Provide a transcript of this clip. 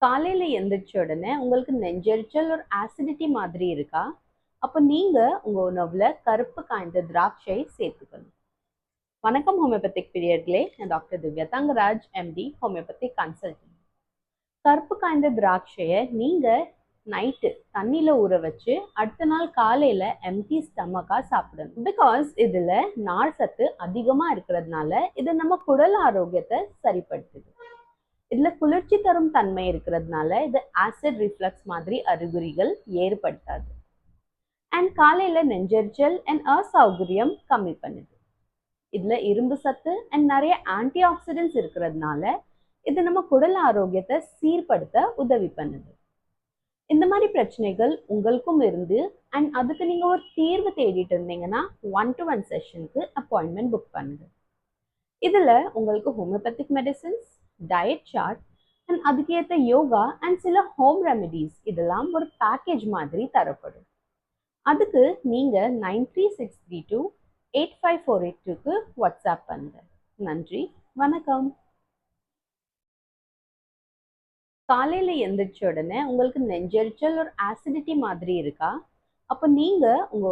காலையில எந்திரிச்ச உடனே உங்களுக்கு நெஞ்செரிச்சல் ஒரு ஆசிடிட்டி மாதிரி இருக்கா? அப்ப நீங்க உங்க உணவுல கருப்பு காய்ந்த திராட்சை சேர்த்துக்கணும். வணக்கம் ஹோமியோபதிக் பிரியர்களே, நான் doctor Divya Thangaraj, MD homeopathic consultant. கருப்பு காய்ந்த திராட்சைய நீங்க நைட்டு தண்ணியில ஊற வச்சு அடுத்த நாள் காலையில எம்டி ஸ்டமக்கா சாப்பிடணும். பிகாஸ் இதுல நார் சத்து அதிகமா இருக்கிறதுனால இது நம்ம குடல் ஆரோக்கியத்தை சரிப்படுத்துது. இதுல குளிர்ச்சி தரும் தன்மை இருக்கிறதுனால இது ஆசிட் ரிஃப்ளக்ஸ் மாதிரி அறிகுறிகள் ஏற்படுத்தாது. அண்ட் காலையில நெஞ்செரிச்சல் அண்ட் அசௌகரியம் கம்மி பண்ணுது. இதுல இரும்பு சத்து அண்ட் நிறைய ஆன்டி ஆக்சிடென்ட்ஸ் இருக்கிறதுனால இது நம்ம குடல் ஆரோக்கியத்தை சீர்படுத்த உதவி பண்ணுது. இந்த மாதிரி பிரச்சனைகள் உங்களுக்கும் இருந்து அண்ட் அதுக்கு நீங்க ஒரு தீர்வு தேடிட்டு இருந்தீங்கன்னா 1-to-1 செஷனுக்கு அப்பாயின்மெண்ட் புக் பண்ணுங்க. இதுல உங்களுக்கு homeopathic medicines, diet chart and அதுக்கேற்ற யோகா அண்ட் சில ஹோம் ரெமெடிஸ் இதெல்லாம் ஒரு பேக்கேஜ் மாதிரி தரப்படும். அதுக்கு நீங்க 9363285482க்கு வாட்ஸ்அப் பண்ணுங்க. நன்றி, வணக்கம். காலையில எந்திரிச்ச உடனே உங்களுக்கு நெஞ்செரிச்சல் ஒரு ஆசிடிட்டி மாதிரி இருக்கா? அப்ப நீங்க உங்க